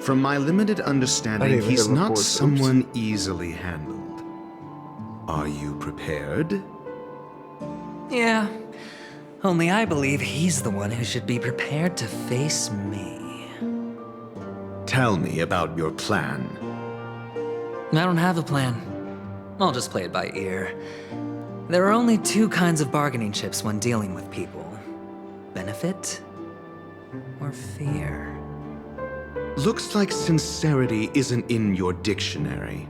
From my limited I understanding, didn't even he's hit not record. someone easily handled. Are you prepared? Yeah. Only I believe he's the one who should be prepared to face me. Tell me about your plan. I don't have a plan. I'll just play it by ear. There are only two kinds of bargaining chips when dealing with people. Benefit or fear. Looks like sincerity isn't in your dictionary.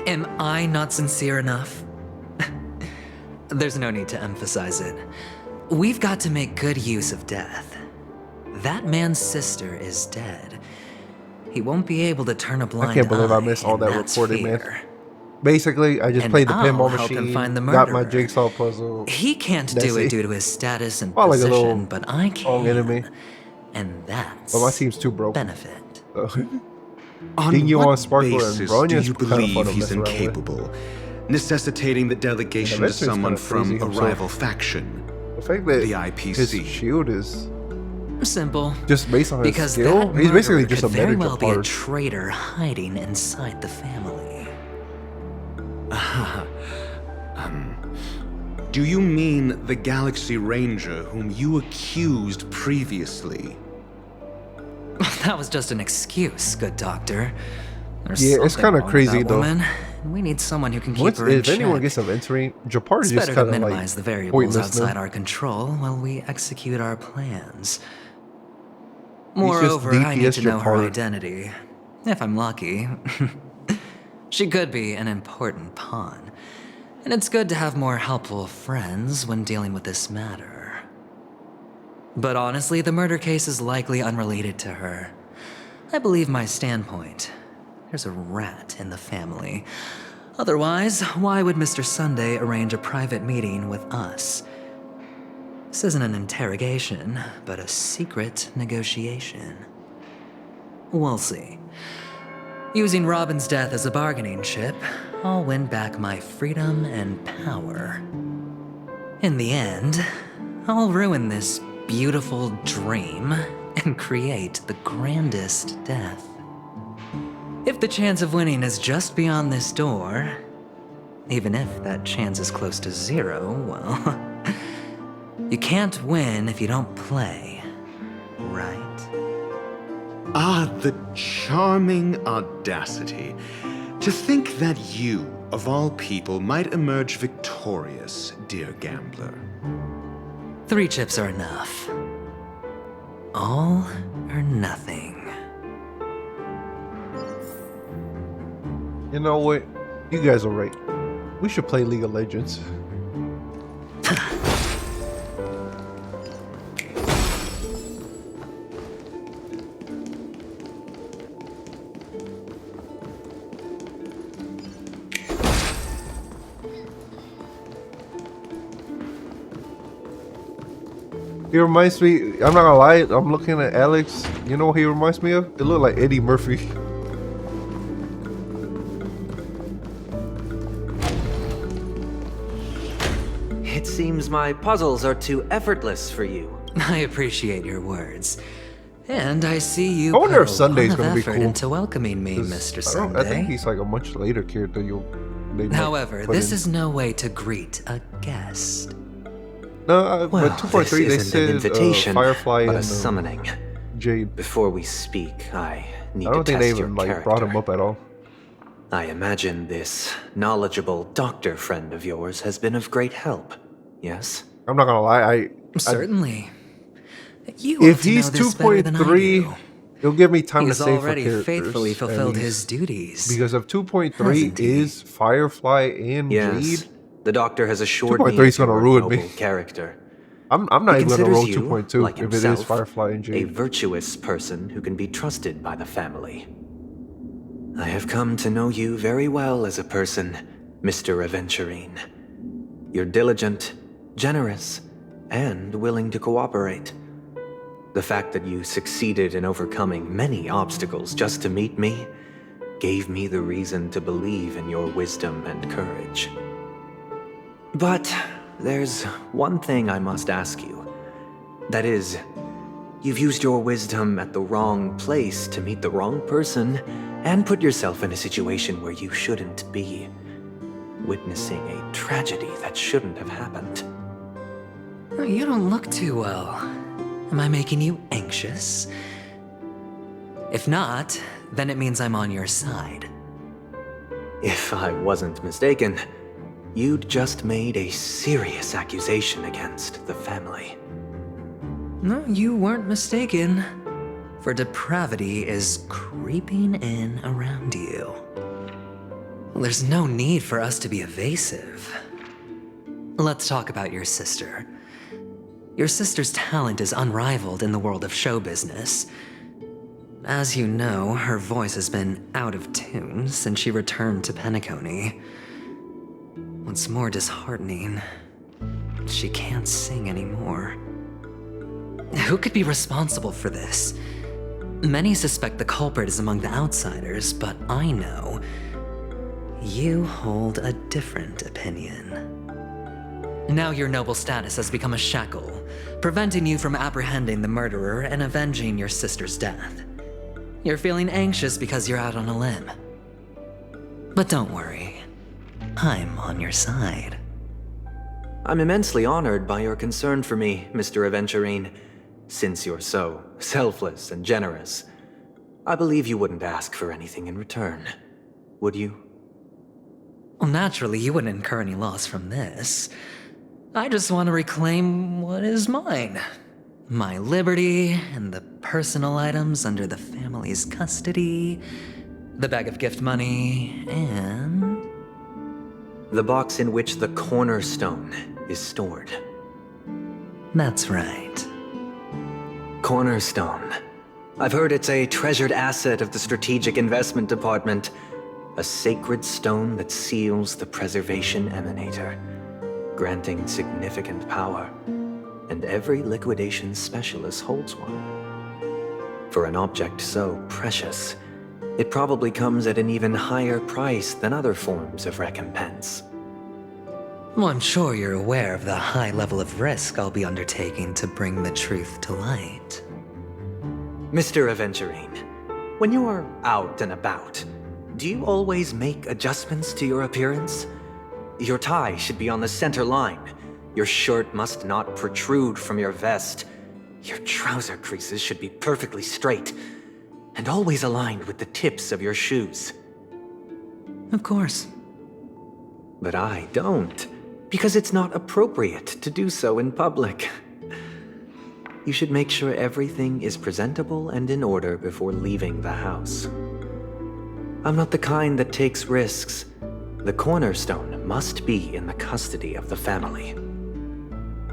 Am I not sincere enough? There's no need to emphasize it. We've got to make good use of death. That man's sister is dead. He won't be able to turn a blind eye. I can't believe I missed all and that that's recording, man. fear. Basically, I just And played the I'll pinball help him machine, find the got my murderer. jigsaw puzzle. He can't That's do it it. due to his status and Well, like a little position, but I can. enemy. And that's But my team's too broke. benefit. On Ding you what on Sparkler and basis Bronya's do you kinda fun believe to he's mess around with. incapable, necessitating the delegation to Adventure's someone kinda from crazy a himself. rival faction? The fact that The IPC. his shield is Simple. just based on his Because skill, that he's basically murderer just a could very medical well be a part. traitor hiding inside the family. Do you mean the Galaxy Ranger whom you accused previously? That was just an excuse, good doctor. There's Yeah, it's something kinda wrong with crazy, that though. woman. We need someone who can keep Once, her in if anyone check. gets them entering, Japar is It's just better to kind of minimize like the variables pointless outside now. our control while we execute our plans. just Moreover, I need DPS to know her Japar. identity. If I'm lucky. She could be an important pawn. And it's good to have more helpful friends when dealing with this matter. But honestly, the murder case is likely unrelated to her. I believe my standpoint. There's a rat in the family. Otherwise, why would Mr. Sunday arrange a private meeting with us? This isn't an interrogation, but a secret negotiation. We'll see. Using Robin's death as a bargaining chip, I'll win back my freedom and power. In the end, I'll ruin this beautiful dream and create the grandest death. If the chance of winning is just beyond this door, even if that chance is close to zero, well, you can't win if you don't play, right? Ah, the charming audacity. To think that you, of all people, might emerge victorious, dear gambler. 3 chips are enough. All or nothing. You know what? You guys are right. We should play League of Legends. He reminds me, I'm not gonna lie, I'm looking at Alex. You know what he reminds me of? It looked like Eddie Murphy. It seems my puzzles are too effortless for you. I appreciate your words. And I see you I wonder put if a Sunday's lot of gonna be effort cool. into welcoming me, 'Cause Mr. I think Sunday. he's like a much later character they might However, put this in. is no way to greet a guest. No, Well, but 2.3 they this isn't said an invitation, Firefly but and a summoning. Jade. Before we speak, I need I don't to think test they your even like character. brought him up at all. I imagine this knowledgeable doctor friend of yours has been of great help. Yes? I'm not gonna lie, Certainly. You if ought to he's know this better than I 2.3, do. it'll give me time He's to save for already characters. faithfully at fulfilled least. his duties. Because of 2.3 Hasn't he? is Firefly and Yes. Jade. The doctor has assured 2.3 me is of gonna your ruin me. noble character. I'm not He even gonna considers roll you, 2.2 like if it is himself, Firefly and a Jade. virtuous person who can be trusted by the family. I have come to know you very well as a person, Mr. Aventurine. You're diligent, generous, and willing to cooperate. The fact that you succeeded in overcoming many obstacles just to meet me gave me the reason to believe in your wisdom and courage. But there's one thing I must ask you. That is, You've used your wisdom at the wrong place to meet the wrong person and put yourself in a situation where you shouldn't be, witnessing a tragedy that shouldn't have happened. You don't look too well. Am I making you anxious? If not, then it means I'm on your side. If I wasn't mistaken, you'd just made a serious accusation against the family. No, you weren't mistaken. For depravity is creeping in around you. There's no need for us to be evasive. Let's talk about your sister. Your sister's talent is unrivaled in the world of show business. As you know, her voice has been out of tune since she returned to Penacony. What's more disheartening, she can't sing anymore. Who could be responsible for this? Many suspect the culprit is among the outsiders, but I know you hold a different opinion. Now your noble status has become a shackle, preventing you from apprehending the murderer and avenging your sister's death. You're feeling anxious because you're out on a limb. But don't worry, I'm on your side. I'm immensely honored by your concern for me, Mr. Aventurine. Since you're so selfless and generous, I believe you wouldn't ask for anything in return, would you? Well, naturally, you wouldn't incur any loss from this. I just want to reclaim what is mine. My liberty and the personal items under the family's custody, the bag of gift money, and... the box in which the cornerstone is stored. That's right. Cornerstone. I've heard it's a treasured asset of the Strategic Investment Department. A sacred stone that seals the Preservation Emanator, granting significant power. And every liquidation specialist holds one. For an object so precious, it probably comes at an even higher price than other forms of recompense. Well, I'm sure you're aware of the high level of risk I'll be undertaking to bring the truth to light. Mr. Aventurine, when you're out and about, do you always make adjustments to your appearance? Your tie should be on the center line. Your shirt must not protrude from your vest. Your trouser creases should be perfectly straight, and always aligned with the tips of your shoes. Of course. But I don't, because it's not appropriate to do so in public. You should make sure everything is presentable and in order before leaving the house. I'm not the kind that takes risks. The cornerstone must be in the custody of the family.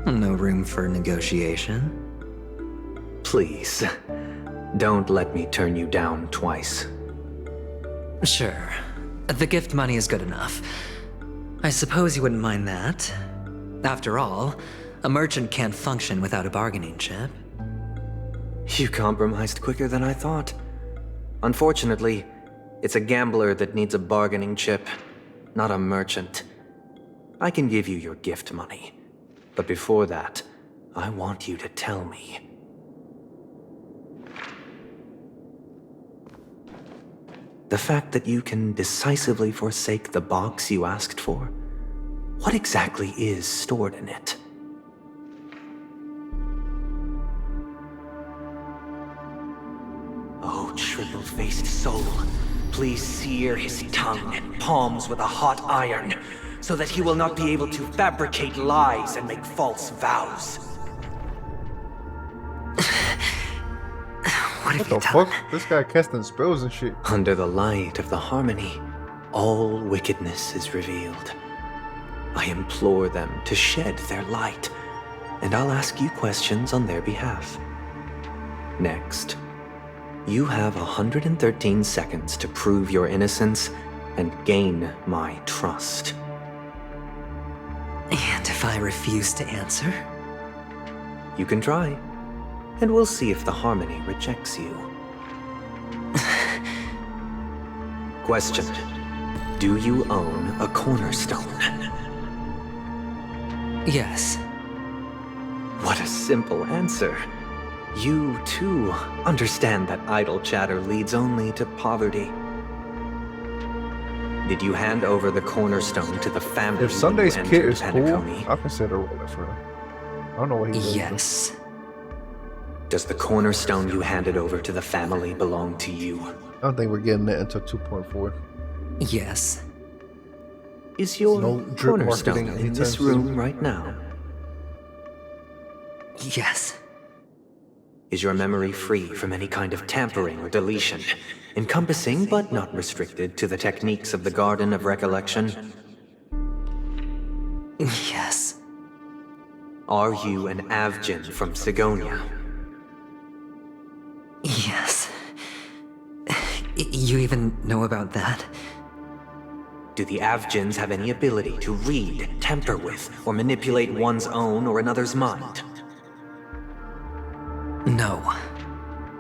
No room for negotiation. Please, don't let me turn you down twice. Sure. The gift money is good enough. I suppose you wouldn't mind that. After all, a merchant can't function without a bargaining chip. You compromised quicker than I thought. Unfortunately, it's a gambler that needs a bargaining chip, not a merchant. I can give you your gift money, but before that, I want you to tell me. The fact that you can decisively forsake the box you asked for, what exactly is stored in it? Oh, triple-faced soul, please sear his tongue and palms with a hot iron, so that he will not be able to fabricate lies and make false vows. What have What you the done? fuck? This guy casting spells and shit. Under the light of the harmony, all wickedness is revealed. I implore them to shed their light, and I'll ask you questions on their behalf. Next, you have 113 seconds to prove your innocence and gain my trust. And if I refuse to answer? You can try, and we'll see if the harmony rejects you. Question: do you own a cornerstone? Yes. What a simple answer. You, too, understand that idle chatter leads only to poverty. Did you hand over the cornerstone to the family? If Sunday's when you kit entered is cool, Penacony? I'll consider rolling for him. I don't know what he does. Yes. Does the cornerstone you handed over to the family belong to you? I don't think we're getting it until 2.4. Yes. Is your No drip cornerstone marketing in this anytime room soon. right now? Yes. Is your memory free from any kind of tampering or deletion, encompassing but not restricted to the techniques of the Garden of Recollection? Yes. Are you an Avgin from Sigonia? Yes. You even know about that? Do the Avgins have any ability to read, tamper with, or manipulate one's own or another's mind? No.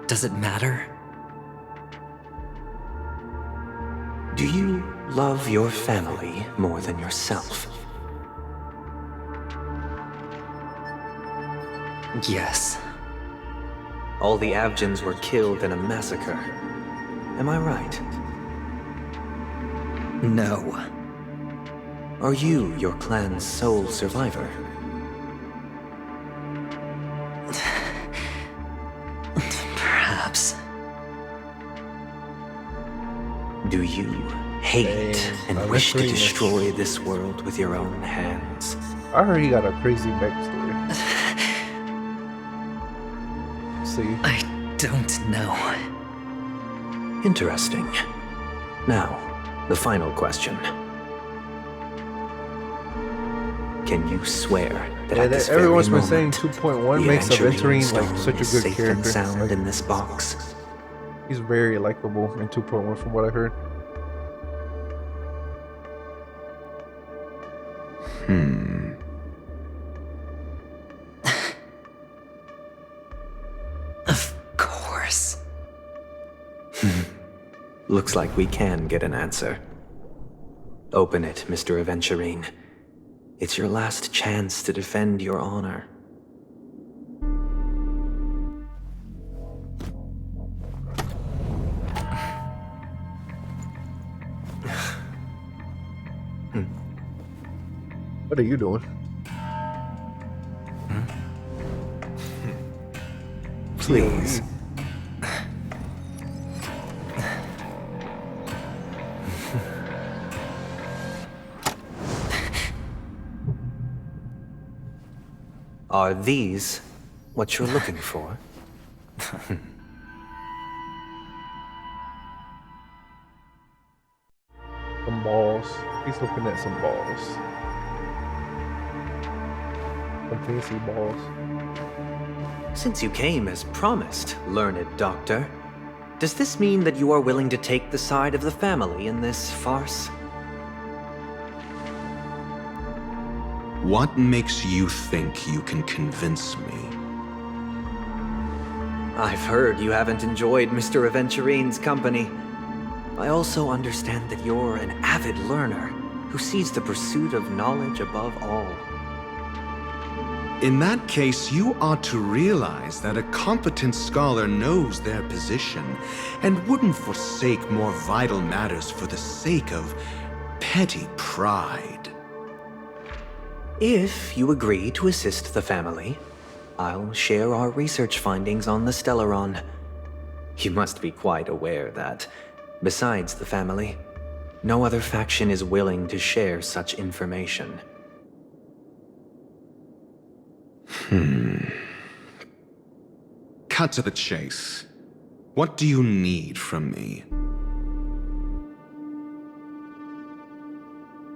Does it matter? Do you love your family more than yourself? Yes. All the Avgins were killed in a massacre. Am I right? No. Are you your clan's sole survivor? Perhaps. Do you hate Damn, and wish to Avengering. destroy this world with your own hands? I heard he got a crazy backstory. See, I don't know. Interesting. Now, the final question. Can you swear that yeah, at this everyone's very been saying moment, 2.1 the makes Aventurine Aventurine like stone such a is good safe character. and sound Like, in this box? he's very likable in 2.1 from what I heard. Of course. Looks like we can get an answer. Open it, Mr. Aventurine. It's your last chance to defend your honor. What are you doing? Please. Are these what you're looking for? Some balls. He's looking at some balls. Some fancy balls. Since you came as promised, learned doctor, does this mean that you are willing to take the side of the family in this farce? What makes you think you can convince me? I've heard you haven't enjoyed Mr. Aventurine's company. I also understand that you're an avid learner who sees the pursuit of knowledge above all. In that case, you ought to realize that a competent scholar knows their position and wouldn't forsake more vital matters for the sake of petty pride. If you agree to assist the family, I'll share our research findings on the Stellaron. You must be quite aware that, besides the family, no other faction is willing to share such information. Cut to the chase. What do you need from me?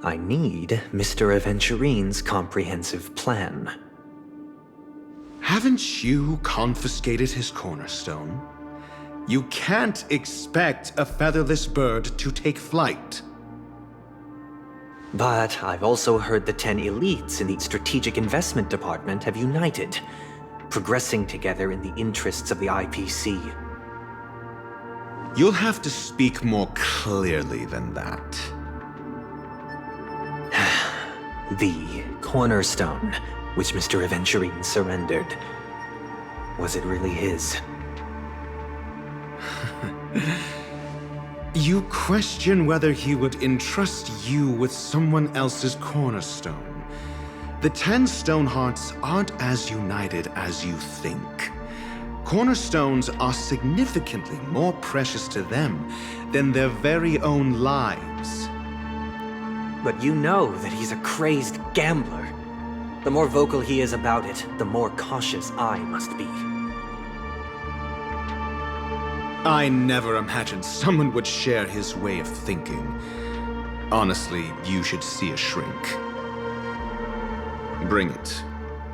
I need Mr. Aventurine's comprehensive plan. Haven't you confiscated his cornerstone? You can't expect a featherless bird to take flight. But I've also heard the 10 elites in the Strategic Investment Department have united, progressing together in the interests of the IPC. You'll have to speak more clearly than that. The cornerstone, which Mr. Aventurine surrendered. Was it really his? You question whether he would entrust you with someone else's cornerstone. The 10 Stonehearts aren't as united as you think. Cornerstones are significantly more precious to them than their very own lives. But you know that he's a crazed gambler. The more vocal he is about it, the more cautious I must be. I never imagined someone would share his way of thinking. Honestly, you should see a shrink. Bring it.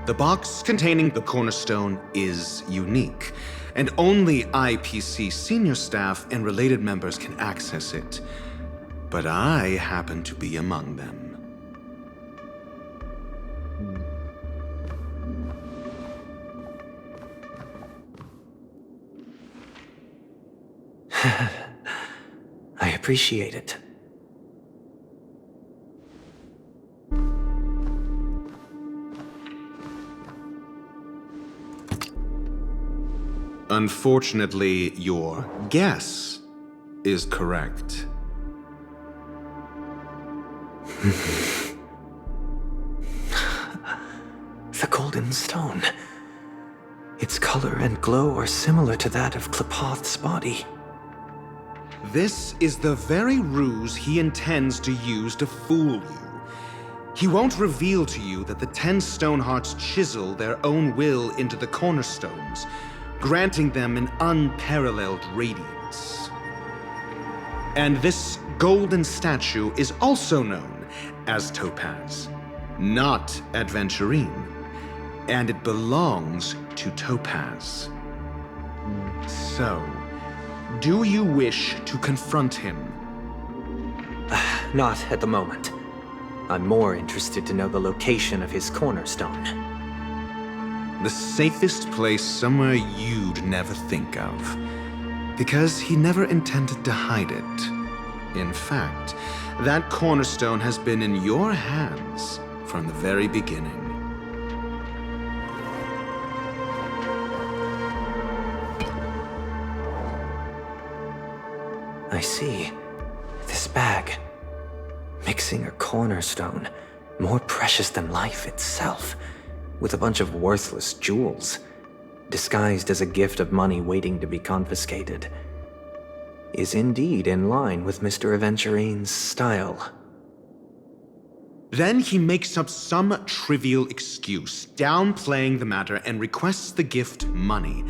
The box containing the cornerstone is unique, and only IPC senior staff and related members can access it. But I happen to be among them. I appreciate it. Unfortunately, your guess is correct. The golden stone. Its color and glow are similar to that of Klepoth's body. This is the very ruse he intends to use to fool you. He won't reveal to you that the 10 Stonehearts chisel their own will into the cornerstones, granting them an unparalleled radiance. And this golden statue is also known as Topaz, not Adventurine, and it belongs to Topaz. So, do you wish to confront him? Not at the moment. I'm more interested to know the location of his cornerstone. The safest place somewhere you'd never think of. Because he never intended to hide it. In fact, that cornerstone has been in your hands from the very beginning. I see. This bag. Mixing a cornerstone, more precious than life itself, with a bunch of worthless jewels, disguised as a gift of money waiting to be confiscated, is indeed in line with Mr. Aventurine's style. Then he makes up some trivial excuse, downplaying the matter, and requests the gift money.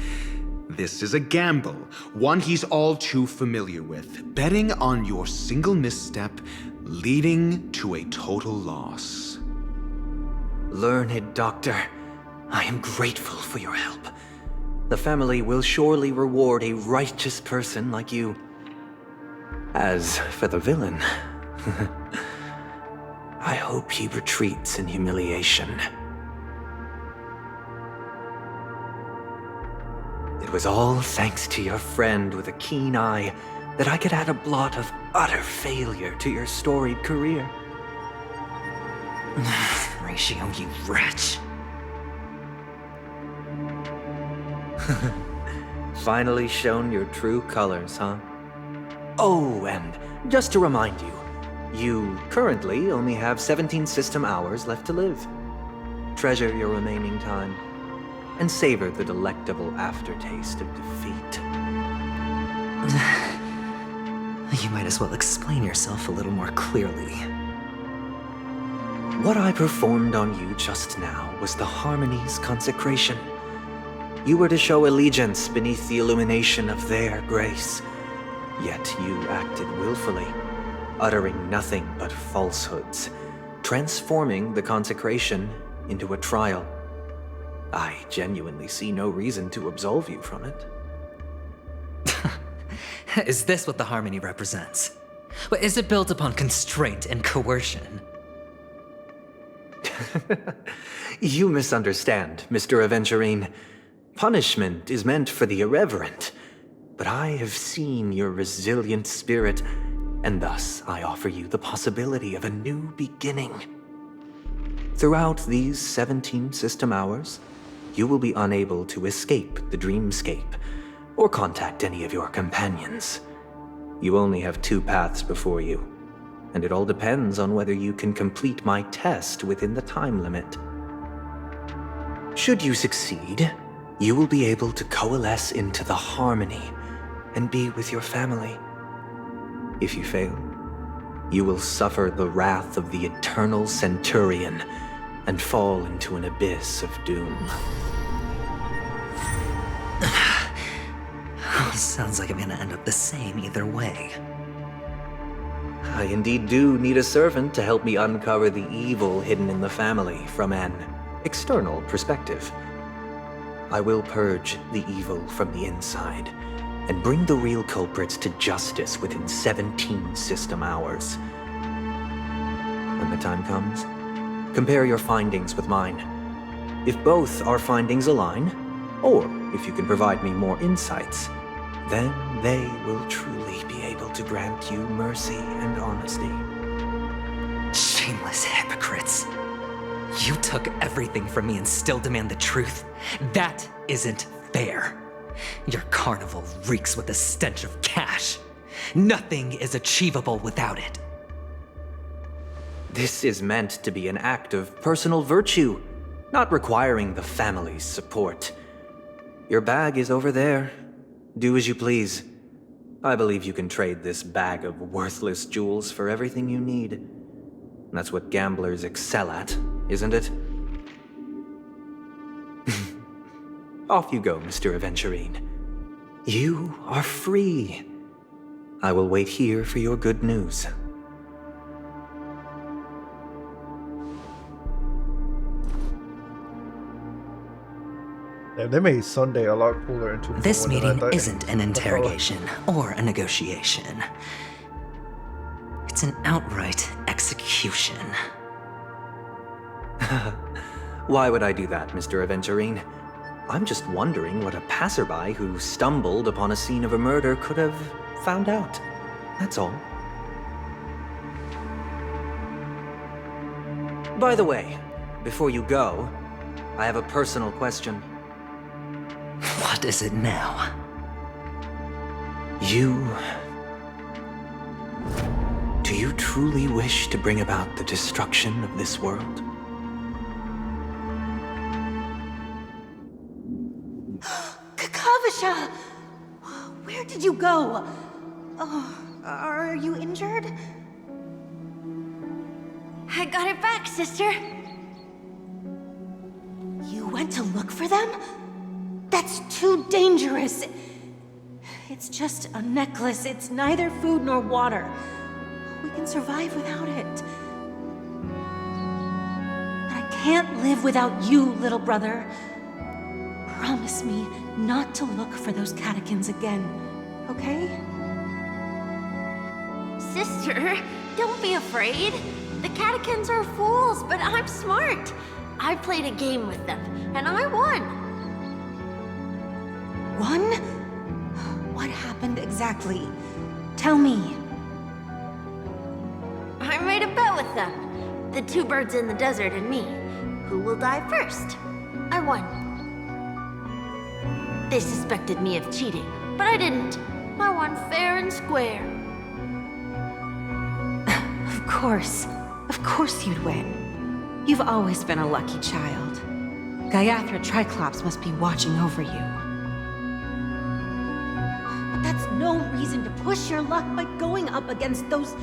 This is a gamble, one he's all too familiar with, betting on your single misstep, leading to a total loss. Learned doctor, I am grateful for your help. The family will surely reward a righteous person like you. As for the villain, I hope he retreats in humiliation. It was all thanks to your friend with a keen eye that I could add a blot of utter failure to your storied career. Ratio, you wretch. Finally shown your true colors, huh? Oh, and just to remind you, you currently only have 17 system hours left to live. Treasure your remaining time, and savor the delectable aftertaste of defeat. You might as well explain yourself a little more clearly. What I performed on you just now was the Harmony's consecration. You were to show allegiance beneath the illumination of their grace. Yet you acted willfully, uttering nothing but falsehoods, transforming the consecration into a trial. I genuinely see no reason to absolve you from it. Is this what the Harmony represents? But is it built upon constraint and coercion? You misunderstand, Mr. Aventurine. Punishment is meant for the irreverent, but I have seen your resilient spirit, and thus I offer you the possibility of a new beginning. Throughout these 17 system hours, you will be unable to escape the dreamscape or contact any of your companions. You only have 2 paths before you, and it all depends on whether you can complete my test within the time limit. Should you succeed, you will be able to coalesce into the harmony and be with your family. If you fail, you will suffer the wrath of the eternal centurion and fall into an abyss of doom. Sounds like I'm gonna end up the same either way. I indeed do need a servant to help me uncover the evil hidden in the family from an external perspective. I will purge the evil from the inside and bring the real culprits to justice within 17 system hours. When the time comes, compare your findings with mine. If both our findings align, or if you can provide me more insights, then they will truly be able to grant you mercy and honesty. Shameless hypocrites. You took everything from me and still demand the truth? That isn't fair. Your carnival reeks with the stench of cash. Nothing is achievable without it. This is meant to be an act of personal virtue, not requiring the family's support. Your bag is over there. Do as you please. I believe you can trade this bag of worthless jewels for everything you need. That's what gamblers excel at, isn't it? Off you go, Mr. Aventurine. You are free. I will wait here for your good news. Yeah, they made Sunday a lot cooler in 2.1 This than I meeting thought. isn't an interrogation or a negotiation. It's an outright execution. Why would I do that, Mr. Aventurine? I'm just wondering what a passerby who stumbled upon a scene of a murder could have found out. That's all. By the way, before you go, I have a personal question. What is it now? Do you truly wish to bring about the destruction of this world? Kakavasha! Where did you go? Oh, are you injured? I got it back, sister. You went to look for them? That's too dangerous. It's just a necklace. It's neither food nor water. We can survive without it. But I can't live without you, little brother. Promise me not to look for those catechins again, okay? Sister, don't be afraid. The catechins are fools, but I'm smart. I played a game with them, and I won. Won? What happened exactly? Tell me. I made a bet with them. The 2 birds in the desert and me. Who will die first? I won. They suspected me of cheating, but I didn't. I won fair and square. Of course you'd win. You've always been a lucky child. Gaiathra Triclops must be watching over you. But that's no reason to push your luck by going up against those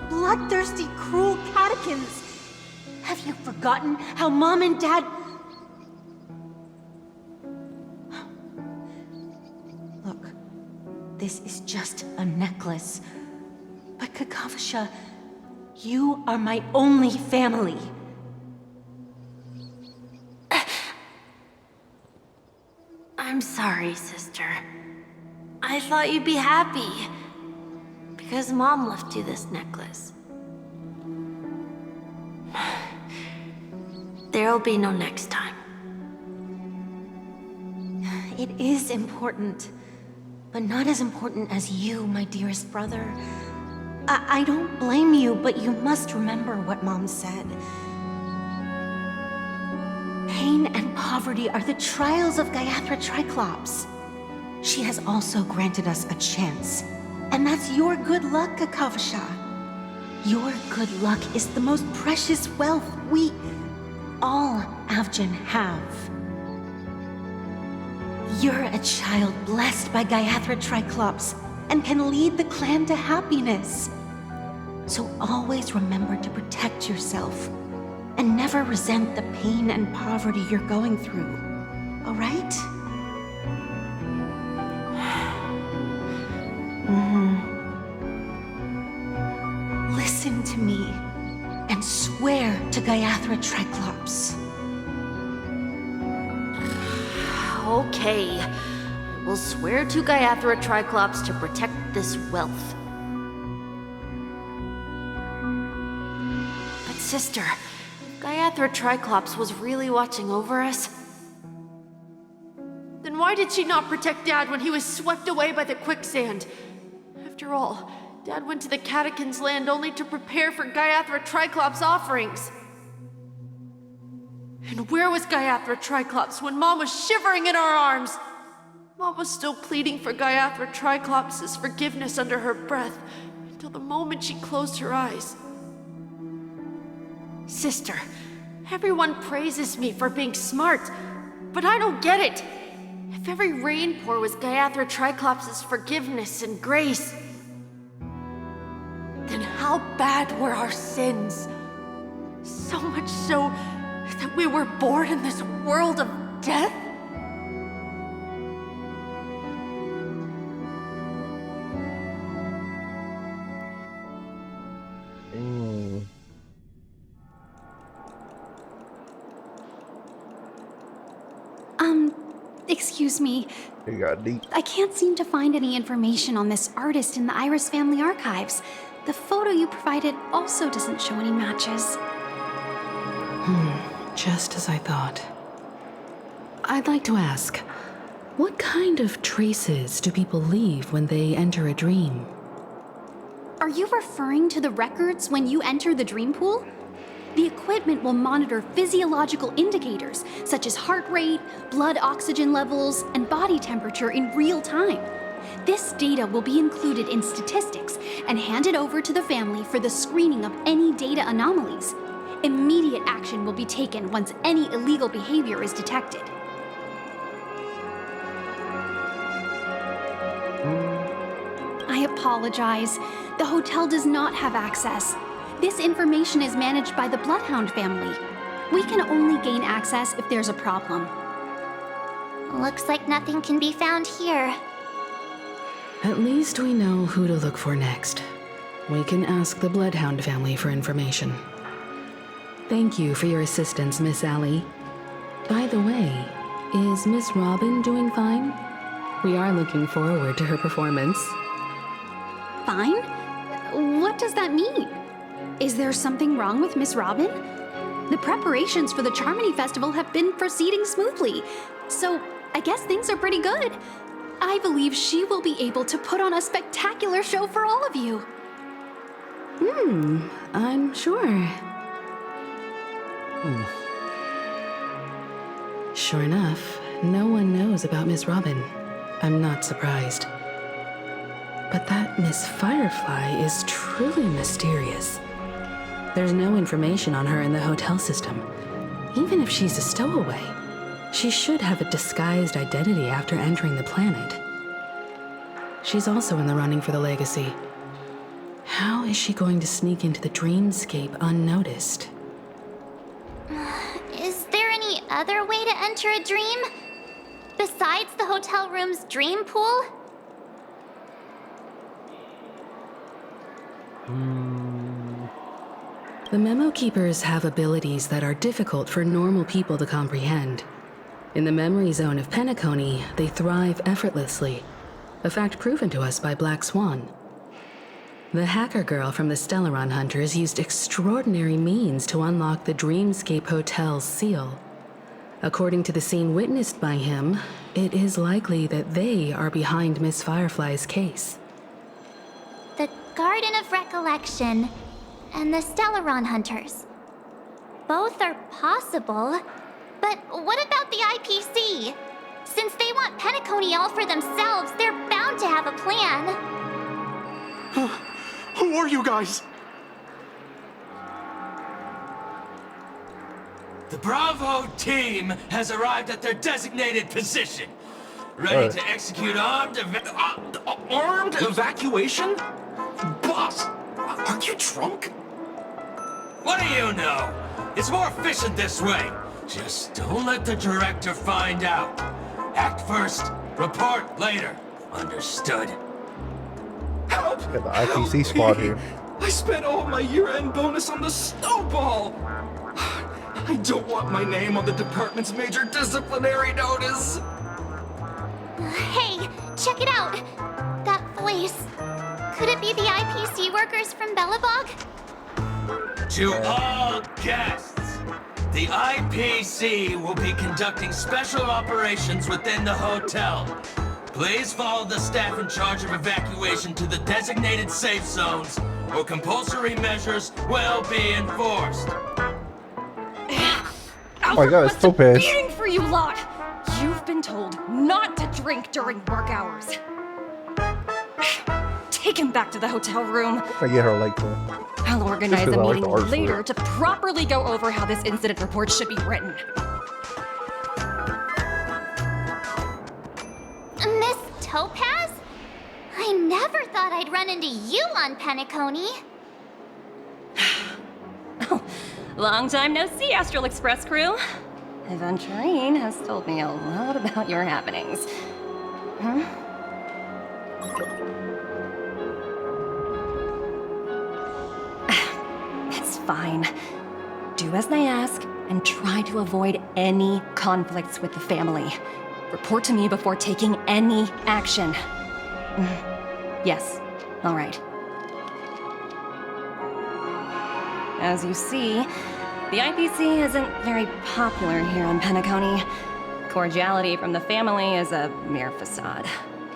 bloodthirsty, cruel catechins. Have you forgotten how Mom and Dad... Look, this is just a necklace. But Kakavasha, you are my only family. I'm sorry, sister. I thought you'd be happy. Because Mom left you this necklace. There'll be no next time. It is important, but not as important as you, my dearest brother. I don't blame you, but you must remember what Mom said. Pain and poverty are the trials of Gayathra Triclops. She has also granted us a chance. And that's your good luck, Akavasha. Your good luck is the most precious wealth we, all Avgin, have. You're a child blessed by Gayathra Triclops and can lead the clan to happiness. So always remember to protect yourself and never resent the pain and poverty you're going through, all right? Listen to me and swear to Gayathra Triclops. Okay. We'll swear to Gayathra Triclops to protect this wealth. But sister, if Gayathra Triclops was really watching over us, then why did she not protect Dad when he was swept away by the quicksand? After all, Dad went to the Catechins' land only to prepare for Gayathra Triclops' offerings. And where was Gayathra Triclops when Mom was shivering in our arms? Mom was still pleading for Gayathra Triclops' forgiveness under her breath until the moment she closed her eyes. Sister, everyone praises me for being smart, but I don't get it. If every rain pour was Gayathra Triclops' forgiveness and grace, then how bad were our sins? So much so that we were born in this world of death? Excuse me. It got deep. I can't seem to find any information on this artist in the Iris family archives. The photo you provided also doesn't show any matches. Just as I thought. I'd like to ask, what kind of traces do people leave when they enter a dream? Are you referring to the records when you enter the dream pool? The equipment will monitor physiological indicators such as heart rate, blood oxygen levels, and body temperature in real time. This data will be included in statistics and handed over to the family for the screening of any data anomalies. Immediate action will be taken once any illegal behavior is detected. I apologize. The hotel does not have access. This information is managed by the Bloodhound family. We can only gain access if there's a problem. Looks like nothing can be found here. At least we know who to look for next. We can ask the Bloodhound family for information. Thank you for your assistance, Miss Allie. By the way, is Miss Robin doing fine? We are looking forward to her performance. Fine? What does that mean? Is there something wrong with Miss Robin? The preparations for the Charmony Festival have been proceeding smoothly, so I guess things are pretty good. I believe she will be able to put on a spectacular show for all of you. I'm sure. Sure enough, no one knows about Miss Robin. I'm not surprised. But that Miss Firefly is truly mysterious. There's no information on her in the hotel system. Even if she's a stowaway, she should have a disguised identity after entering the planet. She's also in the running for the legacy. How is she going to sneak into the dreamscape unnoticed? Is there any other way to enter a dream? Besides the hotel room's dream pool? The Memo Keepers have abilities that are difficult for normal people to comprehend. In the memory zone of Penacony, they thrive effortlessly, a fact proven to us by Black Swan. The hacker girl from the Stellaron Hunters used extraordinary means to unlock the Dreamscape Hotel's seal. According to the scene witnessed by him, it is likely that they are behind Miss Firefly's case. The Garden of Recollection and the Stellaron Hunters. Both are possible, But what about the IPC? Since they want Penacony all for themselves, they're bound to have a plan. Who are you guys? The Bravo team has arrived at their designated position, ready to execute armed evacuation? Boss, are you drunk? What do you know? It's more efficient this way. Just don't let the director find out. Act first, report later. Understood? Help! Got the IPC squad here. I spent all my year-end bonus on the snowball! I don't want my name on the department's major disciplinary notice! Hey, check it out! That voice. Could it be the IPC workers from Bellabog? To all guests, the IPC will be conducting special operations within the hotel. Please follow the staff in charge of evacuation to the designated safe zones, or compulsory measures will be enforced. Oh my god, it's Topaz. Beating for you lot! You've been told not to drink during work hours. Take him back to the hotel room. I get her like that. I'll organize Just a 'cause I like meeting the art for later it. to properly go over how this incident report should be written. Miss Topaz? I never thought I'd run into you on Penacony. Long time no see, Astral Express crew. Aventurine has told me a lot about your happenings. Huh? It's fine. Do as they ask and try to avoid any conflicts with the family. Report to me before taking any action. Yes, all right. As you see, the IPC isn't very popular here on Penacony. Cordiality from the family is a mere facade.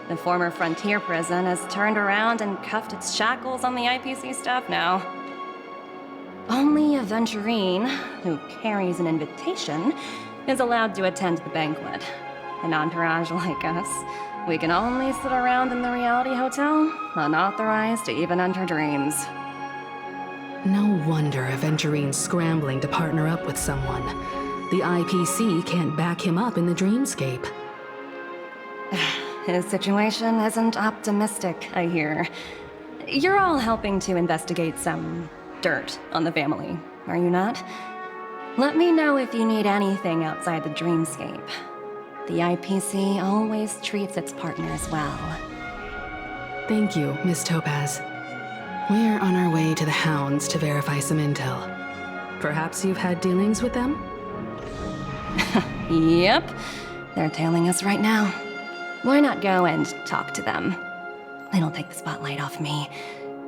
The former frontier prison has turned around and cuffed its shackles on the IPC staff now. Only Aventurine, who carries an invitation, is allowed to attend the banquet. An entourage like us, we can only sit around in the reality hotel, unauthorized to even enter dreams. No wonder Aventurine's scrambling to partner up with someone. The IPC can't back him up in the dreamscape. His situation isn't optimistic, I hear. You're all helping to investigate some dirt on the family, are you not? Let me know if you need anything outside the dreamscape. The IPC always treats its partners well. Thank you, Miss Topaz. We're on our way to the Hounds to verify some intel. Perhaps you've had dealings with them? Yep, they're tailing us right now. Why not go and talk to them? It'll take the spotlight off me.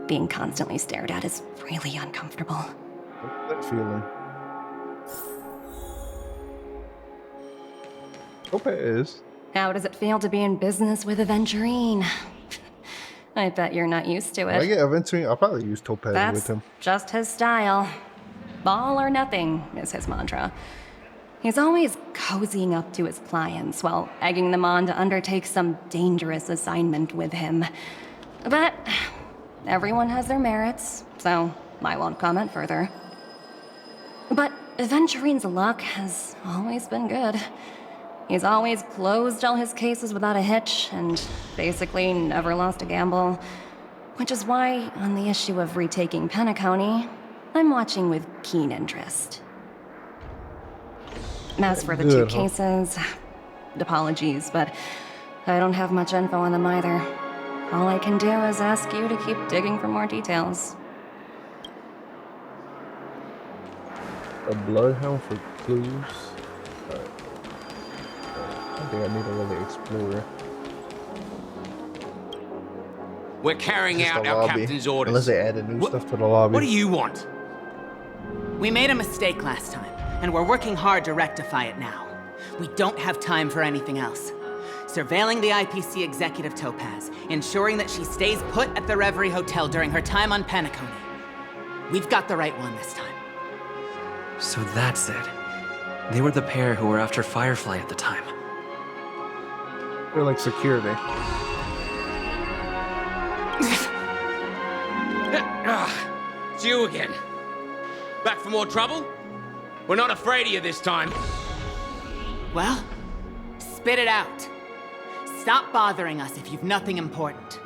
Being constantly stared at is really uncomfortable. What's that feeling? Topaz. How does it feel to be in business with Aventurine? I bet you're not used to When I it. get Aventurine, I'll probably use Topaz with That's him. just his style. All or nothing is his mantra. He's always cozying up to his clients while egging them on to undertake some dangerous assignment with him. But everyone has their merits, so I won't comment further. But Aventurine's luck has always been good. He's always closed all his cases without a hitch and basically never lost a gamble. Which is why, on the issue of retaking Penacony, I'm watching with keen interest. As for the two Good, huh? cases, apologies, but I don't have much info on them either. All I can do is ask you to keep digging for more details. A bloodhound for clues. Alright. I think I need to really explore. We're carrying Just out the our lobby. captain's orders. Unless they added new What- stuff to the lobby. What do you want? We made a mistake last time, and we're working hard to rectify it now. We don't have time for anything else. Surveilling the IPC executive Topaz, ensuring that she stays put at the Reverie Hotel during her time on Penacony. We've got the right one this time. So that's it. They were the pair who were after Firefly at the time. They're like security. It's you again. Back for more trouble? We're not afraid of you this time. Well, spit it out. Stop bothering us if you've nothing important.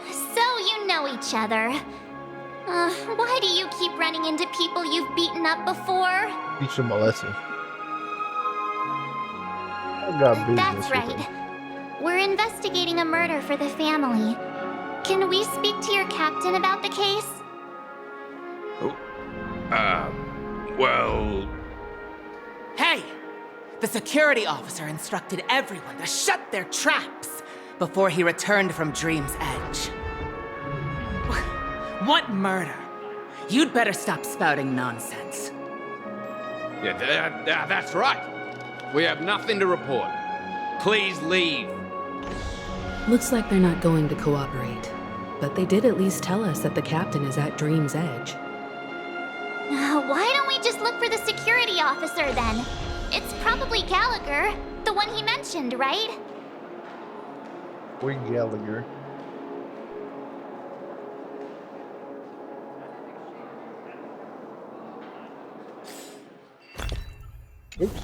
So you know each other. Why do you keep running into people you've beaten up before? Teach them a lesson. I got business That's with right. them. We're investigating a murder for the family. Can we speak to your captain about the case? Well... Hey! The security officer instructed everyone to shut their traps before he returned from Dream's Edge. What murder? You'd better stop spouting nonsense. Yeah, that's right. We have nothing to report. Please leave. Looks like they're not going to cooperate. But they did at least tell us that the captain is at Dream's Edge. Why don't we just look for the security officer then? It's probably Gallagher, the one he mentioned, right? Boy Gallagher. Oops.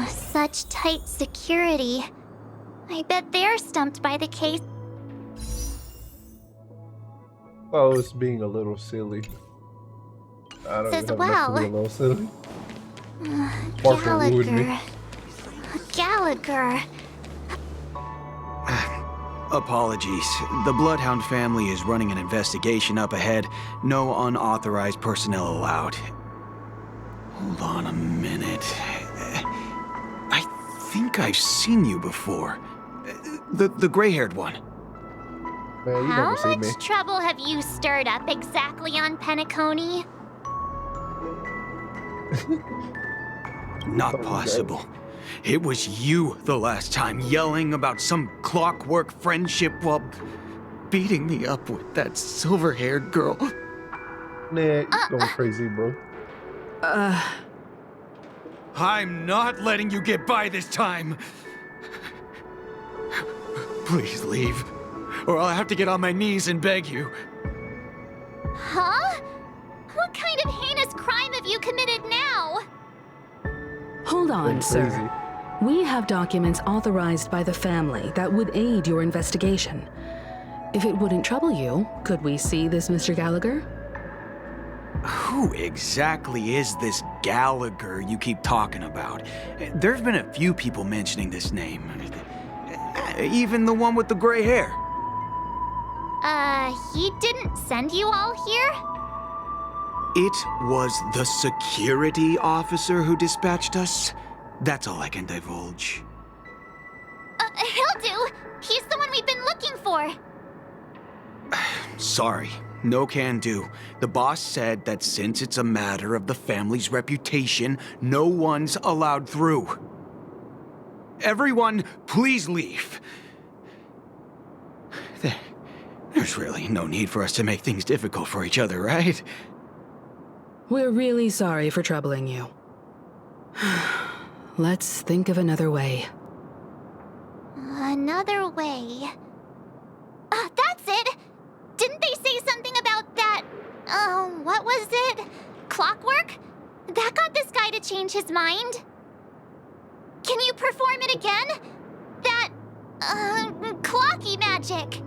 Such tight security. I bet they're stumped by the case. Oh, it's being a little silly. I don't As even have well. enough to be a little silly. Partial ruined me. Gallagher. Apologies. The Bloodhound family is running an investigation up ahead. No unauthorized personnel allowed. Hold on a minute. I think I've seen you before. The gray-haired one. Man, you How never see me. much trouble have you stirred up exactly on Penacony? Not possible. It was you the last time, yelling about some clockwork friendship while beating me up with that silver-haired girl. Nah, you going crazy, bro. I'm not letting you get by this time. Please leave, or I'll have to get on my knees and beg you. Huh? What kind of heinous crime have you committed now? Hold on, Going sir. crazy. We have documents authorized by the family that would aid your investigation. If it wouldn't trouble you, could we see this Mr. Gallagher? Who exactly is this Gallagher you keep talking about? There's been a few people mentioning this name. Even the one with the gray hair. He didn't send you all here? It was the security officer who dispatched us. That's all I can divulge. He'll do. He's the one we've been looking for. Sorry, no can do. The boss said that since it's a matter of the family's reputation, no one's allowed through. Everyone, please leave. There's really no need for us to make things difficult for each other, right? We're really sorry for troubling you. Let's think of another way. Another way. That's it! Didn't they say something about that? What was it? Clockwork? That got this guy to change his mind. Can you perform it again? That, clocky magic.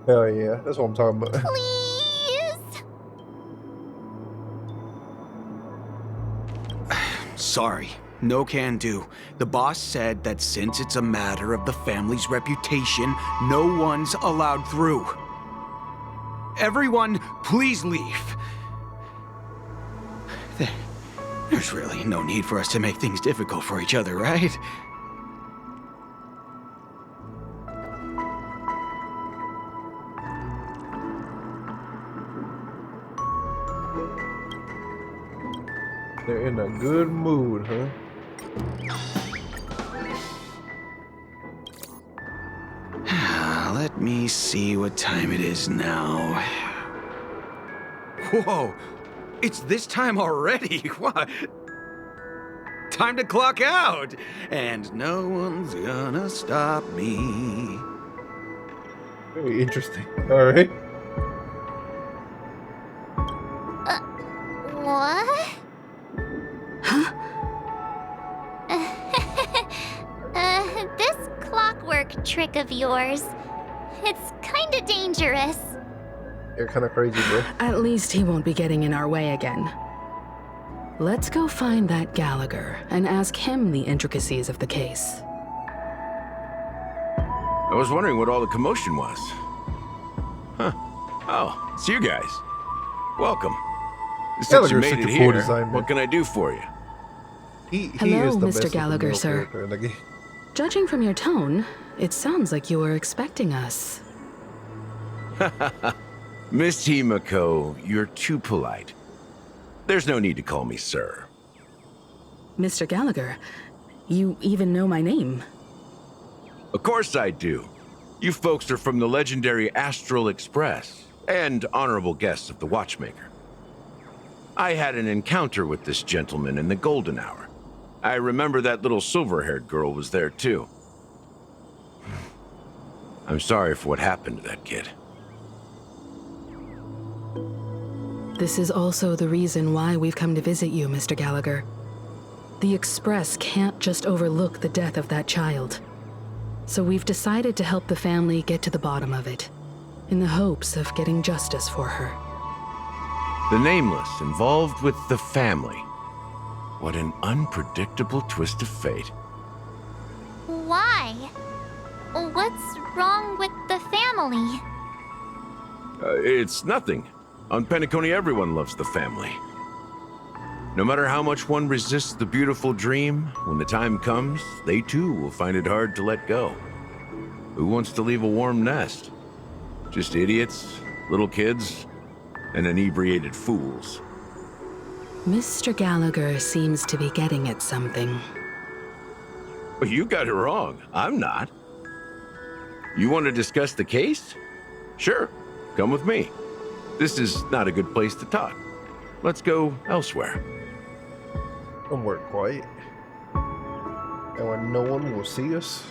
Hell yeah, that's what I'm talking about. Please? Sorry, no can do. The boss said that since it's a matter of the family's reputation, no one's allowed through. Everyone, please leave. There's really no need for us to make things difficult for each other, right? They're in a good mood, huh? see what time it is now. Whoa! It's this time already! What? Time to clock out! And no one's gonna stop me. Very interesting. Alright. What? This clockwork trick of yours, it's kinda dangerous. You're kinda crazy, bro. At least he won't be getting in our way again. Let's go find that Gallagher and ask him the intricacies of the case. I was wondering what all the commotion was. Huh. Oh, it's you guys. Welcome. Since you Gallagher's made such it a cool here, design, man. what can I do for you? He Hello, is the Mr. best of the Gallagher, male sir. character in the game. Judging from your tone, it sounds like you were expecting us. Miss Himiko, you're too polite. There's no need to call me sir. Mr. Gallagher, you even know my name. Of course I do. You folks are from the legendary Astral Express and honorable guests of the Watchmaker. I had an encounter with this gentleman in the golden hour. I remember that little silver-haired girl was there too. I'm sorry for what happened to that kid. This is also the reason why we've come to visit you, Mr. Gallagher. The Express can't just overlook the death of that child. So we've decided to help the family get to the bottom of it, in the hopes of getting justice for her. The Nameless involved with the family. What an unpredictable twist of fate. Why? What's wrong with the family? It's nothing. On Penacony, everyone loves the family. No matter how much one resists the beautiful dream, when the time comes, they too will find it hard to let go. Who wants to leave a warm nest? Just idiots, little kids, and inebriated fools. Mr. Gallagher seems to be getting at something. Well, you got it wrong. I'm not. You want to discuss the case? Sure, come with me. This is not a good place to talk. Let's go elsewhere. Somewhere quiet. And where no one will see us.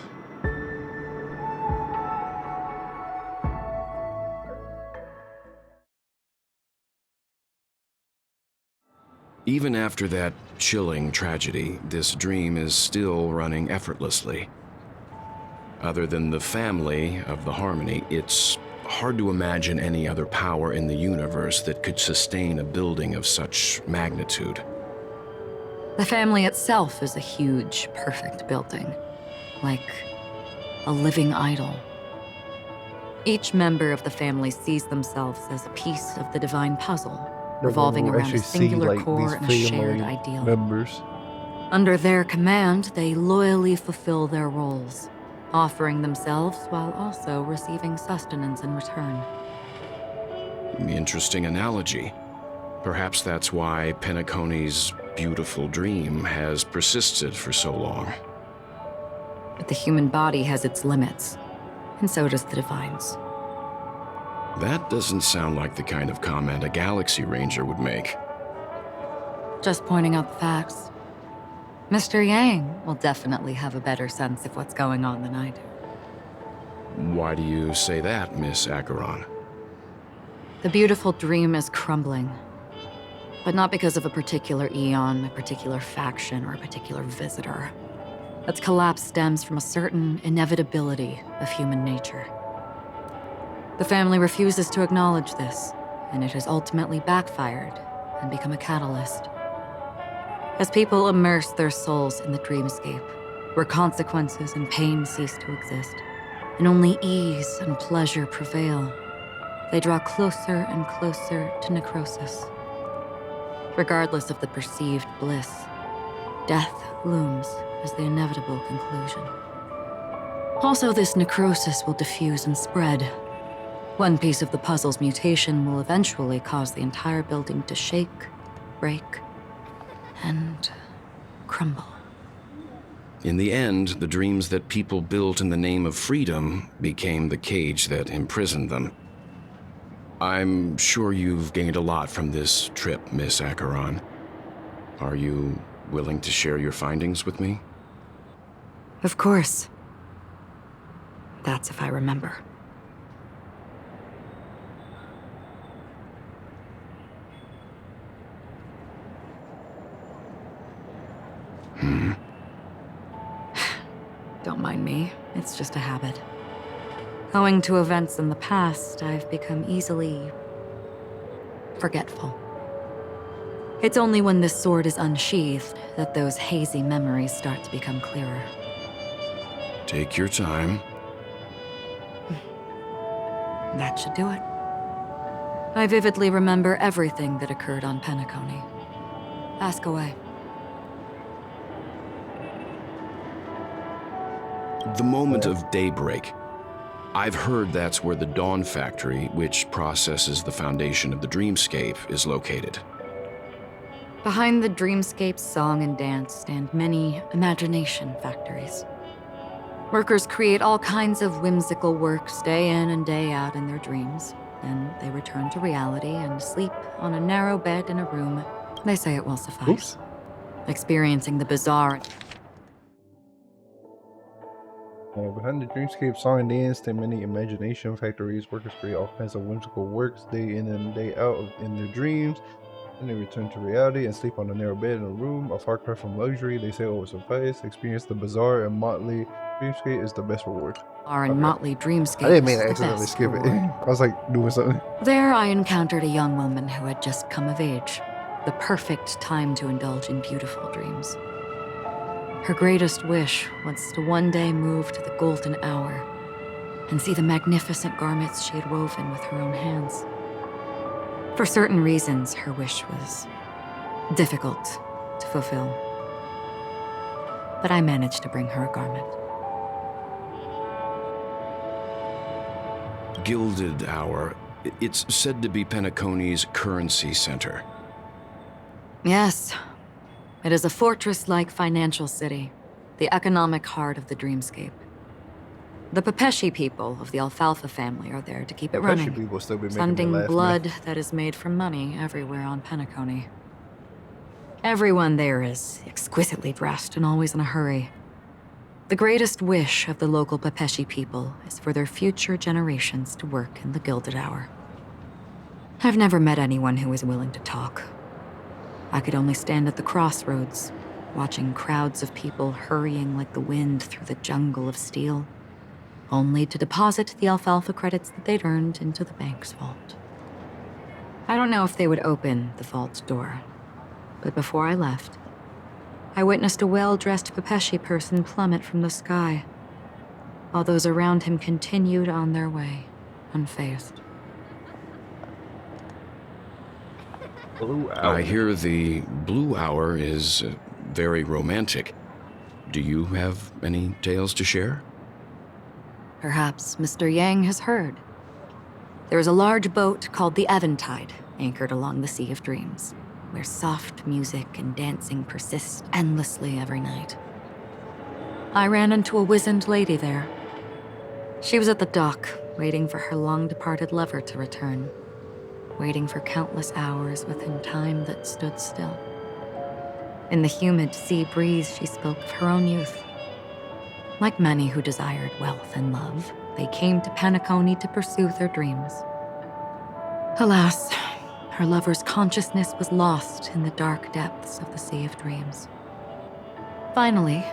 Even after that chilling tragedy, this dream is still running effortlessly. Other than the family of the Harmony, it's hard to imagine any other power in the universe that could sustain a building of such magnitude. The family itself is a huge, perfect building, like a living idol. Each member of the family sees themselves as a piece of the divine puzzle, revolving around a singular core and a shared ideal. Members. Under their command, they loyally fulfill their roles, offering themselves while also receiving sustenance in return. Interesting analogy. Perhaps that's why Penacony's beautiful dream has persisted for so long. But the human body has its limits, and so does the divine's. That doesn't sound like the kind of comment a Galaxy Ranger would make. Just pointing out the facts. Mr. Yang will definitely have a better sense of what's going on than I do. Why do you say that, Miss Acheron? The beautiful dream is crumbling. But not because of a particular eon, a particular faction, or a particular visitor. Its collapse stems from a certain inevitability of human nature. The family refuses to acknowledge this, and it has ultimately backfired and become a catalyst. As people immerse their souls in the dreamscape, where consequences and pain cease to exist, and only ease and pleasure prevail, they draw closer and closer to necrosis. Regardless of the perceived bliss, death looms as the inevitable conclusion. Also, this necrosis will diffuse and spread. One piece of the puzzle's mutation will eventually cause the entire building to shake, break, and crumble. In the end, the dreams that people built in the name of freedom became the cage that imprisoned them. I'm sure you've gained a lot from this trip, Miss Acheron. Are you willing to share your findings with me? Of course. That's if I remember. Don't mind me. It's just a habit. Owing to events in the past, I've become easily forgetful. It's only when this sword is unsheathed that those hazy memories start to become clearer. Take your time. That should do it. I vividly remember everything that occurred on Penacony. Ask away. The moment of daybreak. I've heard that's where the Dawn Factory, which processes the foundation of the dreamscape, is located. Behind the dreamscape's song and dance stand many imagination factories. Workers create all kinds of whimsical works day in and day out in their dreams. Then they return to reality and sleep on a narrow bed in a room. They say it will suffice. Experiencing the bizarre. Behind the dreamscape song and dance stand many imagination factories. Workers create all kinds of whimsical works day in and day out in their dreams. Then they return to reality and sleep on a narrow bed in a room. A far cry from luxury, they say it will suffice. Experience the bizarre and motley dreamscape is the best reward. And motley dreamscape. I didn't mean is to the accidentally best skip it. reward. I was like doing something. There I encountered a young woman who had just come of age. The perfect time to indulge in beautiful dreams. Her greatest wish was to one day move to the golden hour and see the magnificent garments she had woven with her own hands. For certain reasons, her wish was difficult to fulfill. But I managed to bring her a garment. Gilded Hour. It's said to be Penacony's currency center. Yes. It is a fortress-like financial city, the economic heart of the dreamscape. The Pepeshi people of the Alfalfa family are there to keep it running, People still be making me sending laugh, blood man. that is made from money everywhere on Penacony. Everyone there is exquisitely dressed and always in a hurry. The greatest wish of the local Pepeshi people is for their future generations to work in the Gilded Hour. I've never met anyone who is willing to talk. I could only stand at the crossroads, watching crowds of people hurrying like the wind through the jungle of steel, only to deposit the alfalfa credits that they'd earned into the bank's vault. I don't know if they would open the vault door, but before I left, I witnessed a well-dressed Pepeshi person plummet from the sky, while those around him continued on their way, unfazed. Blue Hour. I hear the Blue Hour is very romantic. Do you have any tales to share? Perhaps Mr. Yang has heard. There is a large boat called the Eventide, anchored along the Sea of Dreams, where soft music and dancing persist endlessly every night. I ran into a wizened lady there. She was at the dock, waiting for her long-departed lover to return, waiting for countless hours within time that stood still. In the humid sea breeze, she spoke of her own youth. Like many who desired wealth and love, they came to Penacony to pursue their dreams. Alas, her lover's consciousness was lost in the dark depths of the Sea of Dreams. Finally,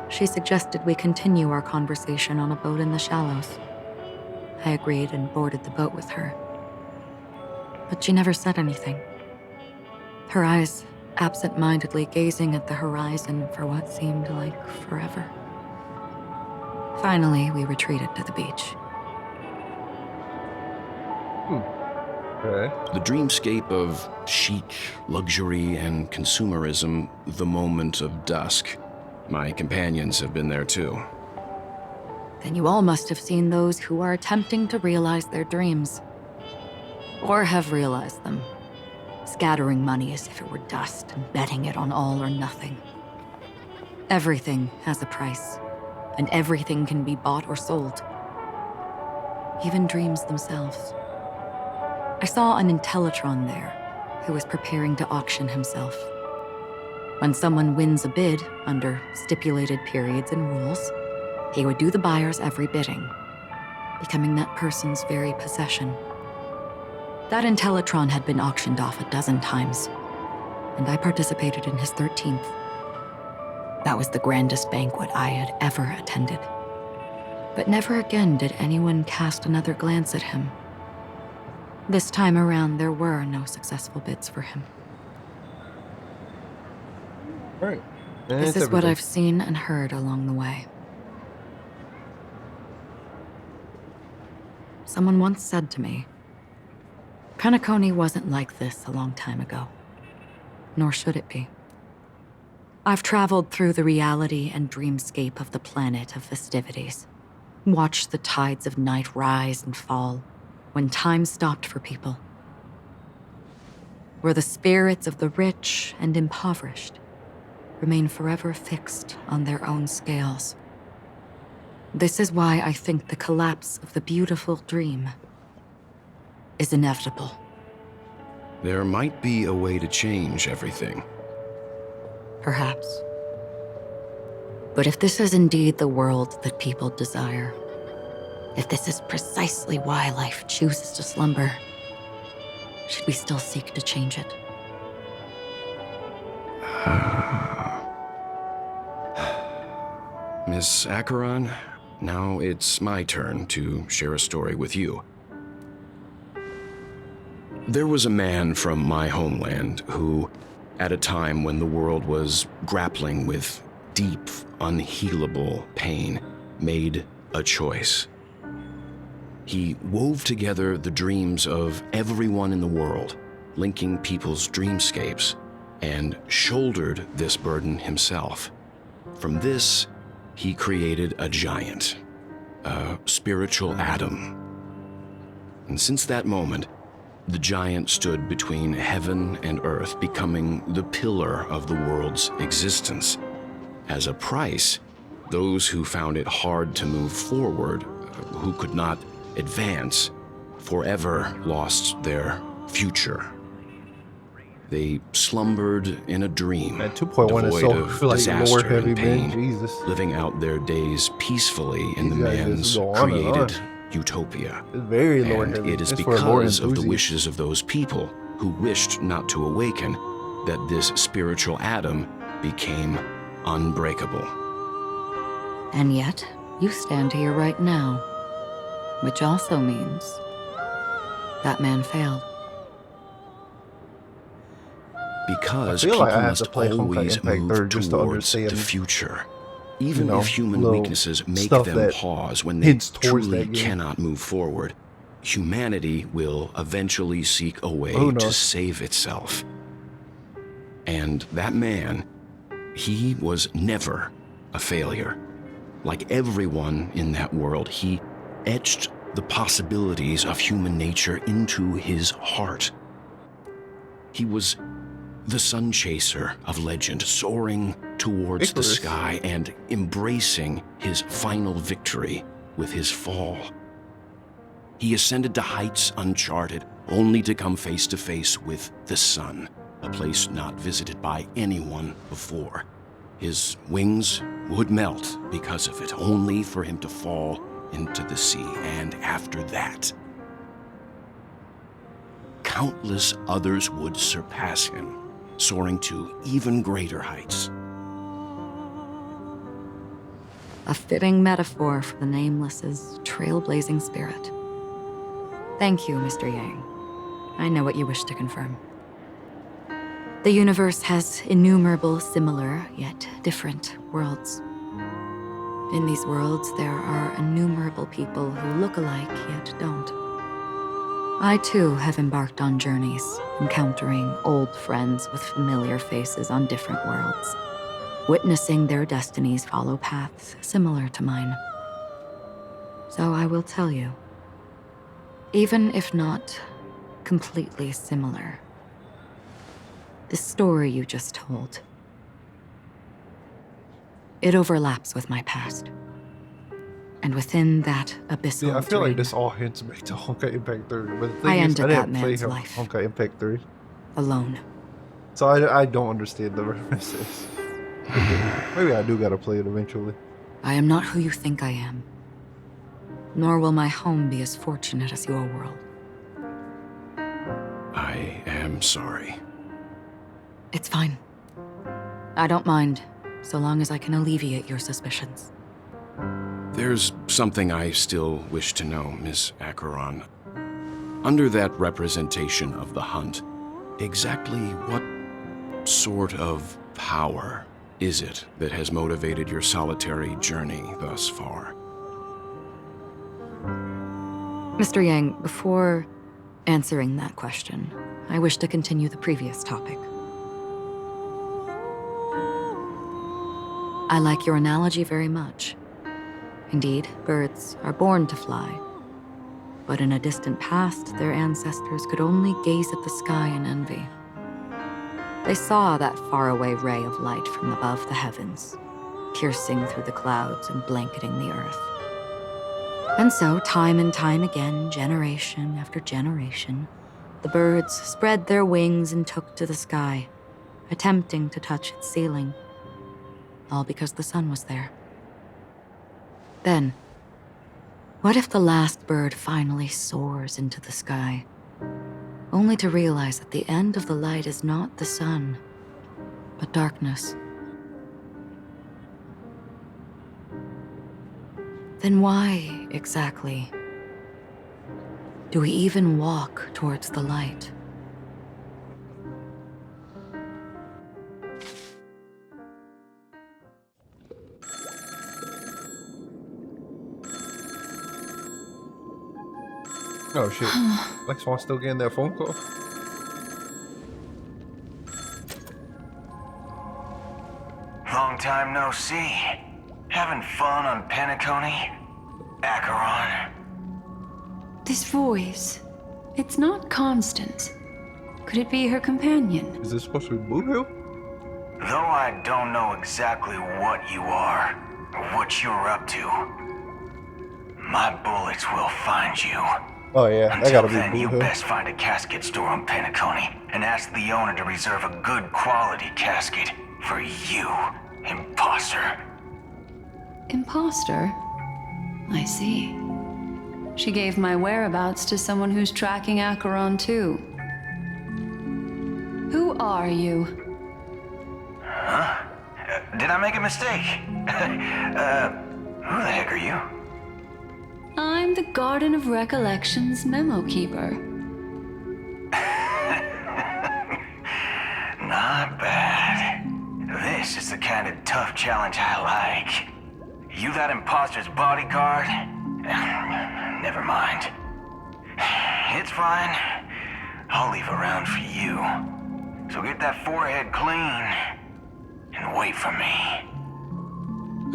she suggested we continue our conversation on a boat in the shallows. I agreed and boarded the boat with her. But she never said anything. Her eyes absent-mindedly gazing at the horizon for what seemed like forever. Finally, we retreated to the beach. Okay. The dreamscape of chic, luxury, and consumerism, the moment of dusk. My companions have been there too. Then you all must have seen those who are attempting to realize their dreams. Or have realized them, scattering money as if it were dust and betting it on all or nothing. Everything has a price, and everything can be bought or sold. Even dreams themselves. I saw an Intellitron there, who was preparing to auction himself. When someone wins a bid under stipulated periods and rules, he would do the buyer's every bidding, becoming that person's very possession. That Intellitron had been auctioned off 12 times, and I participated in his 13th. That was the grandest banquet I had ever attended. But never again did anyone cast another glance at him. This time around, there were no successful bids for him. Right. This is what I've seen and heard along the way. Someone once said to me, Penacony wasn't like this a long time ago, nor should it be. I've traveled through the reality and dreamscape of the planet of festivities, watched the tides of night rise and fall when time stopped for people, where the spirits of the rich and impoverished remain forever fixed on their own scales. This is why I think the collapse of the beautiful dream is inevitable. There might be a way to change everything. Perhaps. But if this is indeed the world that people desire, if this is precisely why life chooses to slumber, should we still seek to change it? Miss Acheron, now it's my turn to share a story with you. There was a man from my homeland who, at a time when the world was grappling with deep, unhealable pain, made a choice. He wove together the dreams of everyone in the world, linking people's dreamscapes, and shouldered this burden himself. From this, he created a giant, a spiritual atom. And since that moment, the giant stood between heaven and earth, becoming the pillar of the world's existence. As a price, those who found it hard to move forward, who could not advance, forever lost their future. They slumbered in a dream, At 2.1 is devoid so of like disaster lore heavy, and man. pain, Jesus. living out their days peacefully in the These guys man's just go on and created on. utopia. It's very lore And heavy. it is It's for a lore because of the enthusiast. wishes of those people who wished not to awaken that this spiritual atom became unbreakable. And yet, you stand here right now, which also means that man failed. Because I feel people like I have to must play Honkai always Impact move 3rd just to towards the understand, future. Even you know, if human little weaknesses make stuff them that pause when they hints towards truly that game. cannot move forward, humanity will eventually seek a way Who to knows? save itself. And that man, he was never a failure. Like everyone in that world, he etched the possibilities of human nature into his heart. He was the sun chaser of legend, soaring towards the Icarus. sky and embracing his final victory with his fall. He ascended to heights uncharted, only to come face to face with the sun, a place not visited by anyone before. His wings would melt because of it, only for him to fall into the sea. And after that, countless others would surpass him, soaring to even greater heights. A fitting metaphor for the Nameless's trailblazing spirit. Thank you, Mr. Yang. I know what you wish to confirm. The universe has innumerable similar, yet different worlds. In these worlds, there are innumerable people who look alike, yet don't. I too have embarked on journeys, encountering old friends with familiar faces on different worlds, witnessing their destinies follow paths similar to mine. So I will tell you, even if not completely similar, the story you just told It overlaps with my past. And within that abyssal Yeah, I feel like dream, this all hints back to Honkai Impact 3. But the I thing is, ended I that didn't play man's life. Honkai Impact 3. alone. So I don't understand the references. Maybe I do gotta play it eventually. I am not who you think I am. Nor will my home be as fortunate as your world. I am sorry. It's fine. I don't mind, so long as I can alleviate your suspicions. There's something I still wish to know, Miss Acheron. Under that representation of the hunt, exactly what sort of power is it that has motivated your solitary journey thus far? Mr. Yang, before answering that question, I wish to continue the previous topic. I like your analogy very much. Indeed, birds are born to fly. But in a distant past, their ancestors could only gaze at the sky in envy. They saw that faraway ray of light from above the heavens, piercing through the clouds and blanketing the earth. And so, time and time again, generation after generation, the birds spread their wings and took to the sky, attempting to touch its ceiling, all because the sun was there. Then, what if the last bird finally soars into the sky, only to realize that the end of the light is not the sun, but darkness? Then why, exactly, do we even walk towards the light? Oh shit. Black Swan still getting that phone call? Long time no see. Having fun on Penacony? Acheron? This voice, it's not constant. Could it be her companion? Is this supposed to be Blue Hill? Though I don't know exactly what you are, or what you're up to, my bullets will find you. Oh yeah, that Until gotta be then, Blue you Hill. best find a casket store on Penacony and ask the owner to reserve a good quality casket for you, imposter. Imposter? I see. She gave my whereabouts to someone who's tracking Acheron too. Who are you? Huh? Did I make a mistake? Who the heck are you? I'm the Garden of Recollections memo keeper. Not bad. This is the kind of tough challenge I like. You that imposter's bodyguard? Never mind. It's fine. I'll leave a round for you. So get that forehead clean and wait for me.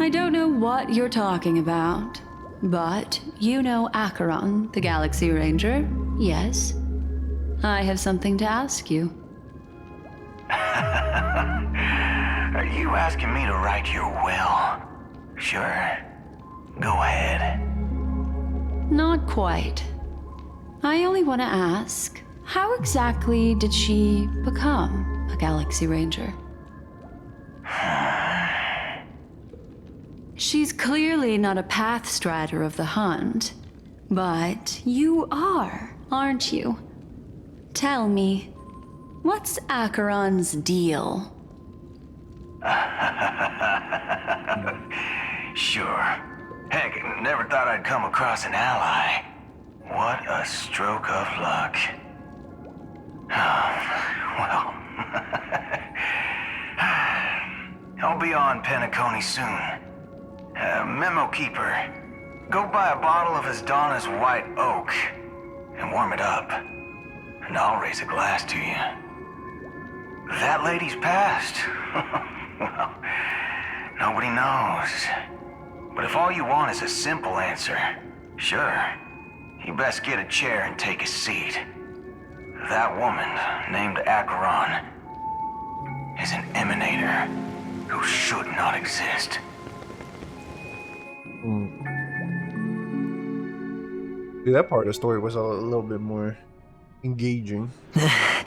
I don't know what you're talking about, but you know Acheron, the Galaxy Ranger, yes? I have something to ask you. Are you asking me to write your will? Sure. Go ahead. Not quite. I only want to ask, how exactly did she become a Galaxy Ranger? She's clearly not a path strider of the hunt, but you are, aren't you? Tell me, what's Acheron's deal? Sure. Heck, never thought I'd come across an ally. What a stroke of luck. Well, I'll be on Penacony soon. Memo keeper, go buy a bottle of Asdana's white oak and warm it up, and I'll raise a glass to you. That lady's passed. Well, nobody knows. But if all you want is a simple answer, sure, you best get a chair and take a seat. That woman, named Acheron, is an emanator who should not exist. See, that part of the story was a little bit more engaging. I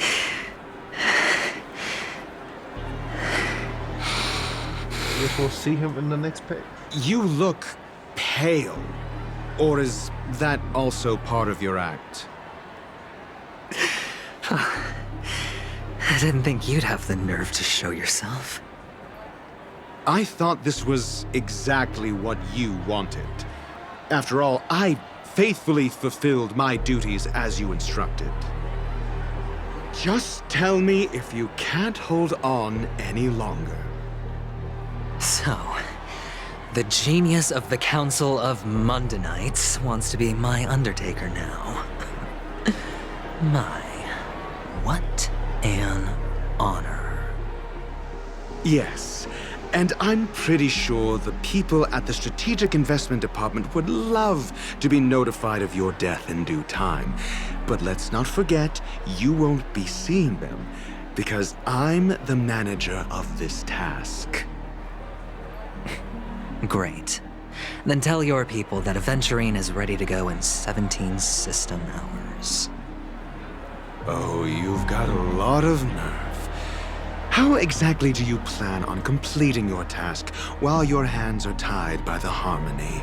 guess we'll see him in the next page. You look pale. Or is that also part of your act? I didn't think you'd have the nerve to show yourself. I thought this was exactly what you wanted. After all, I faithfully fulfilled my duties as you instructed. Just tell me if you can't hold on any longer. So, the genius of the Council of Mundanites wants to be my Undertaker now. What an honor. Yes, and I'm pretty sure the people at the Strategic Investment Department would love to be notified of your death in due time. But let's not forget, you won't be seeing them, because I'm the manager of this task. Great. Then tell your people that Aventurine is ready to go in 17 system hours. Oh, you've got a lot of nerve. How exactly do you plan on completing your task while your hands are tied by the Harmony?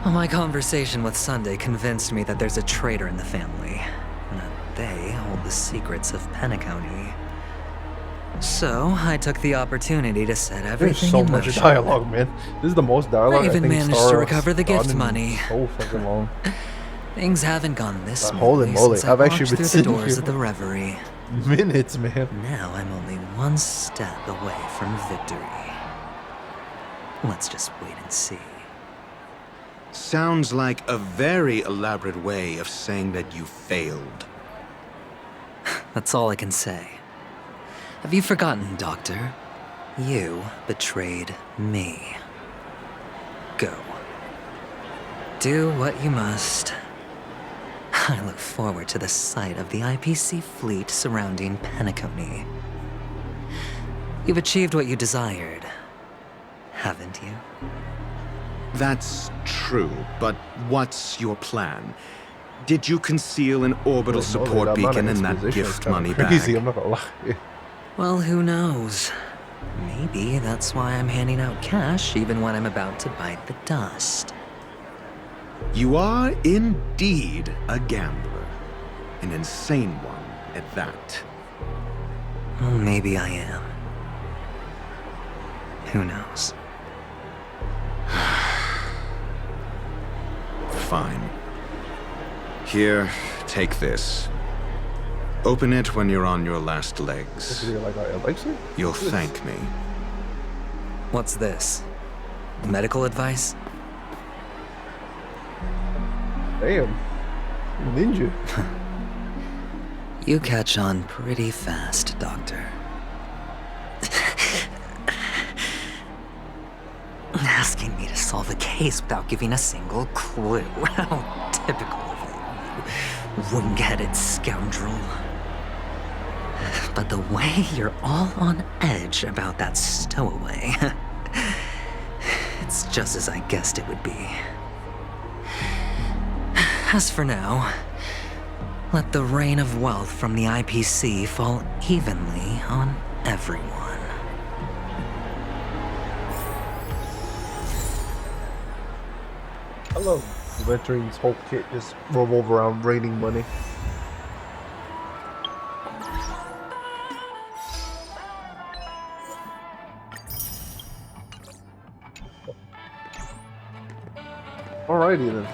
Well, my conversation with Sunday convinced me that there's a traitor in the family, and that they hold the secrets of Penacony. So, I took the opportunity to set everything There's so in much motion. dialogue, man. This is the most dialogue I I even think managed Star to Wars recover the done gift in money. So fucking long. Things haven't gone this Holy smoothly moly, since I I've actually walked been through the sitting doors here of the Reverie. Minutes, man. Now I'm only one step away from victory. Let's just wait and see. Sounds like a very elaborate way of saying that you failed. That's all I can say. Have you forgotten, Doctor? You betrayed me. Go. Do what you must. I look forward to the sight of the IPC fleet surrounding Penacony. You've achieved what you desired, haven't you? That's true, but what's your plan? Did you conceal an orbital support beacon in that gift money crazy, bag? I'm not gonna lie. Well, who knows? Maybe that's why I'm handing out cash even when I'm about to bite the dust. You are indeed a gambler. An insane one at that. Well, maybe I am. Who knows? Fine. Here, take this. Open it when you're on your last legs. You'll thank me. What's this? Medical advice? Damn. Ninja. You catch on pretty fast, Doctor. Asking me to solve a case without giving a single clue. How typical of you, wing-headed scoundrel. But the way you're all on edge about that stowaway, it's just as I guessed it would be. As for now, let the rain of wealth from the IPC fall evenly on everyone. I love Aventurine's whole kit just revolve around raining money. Alrighty then.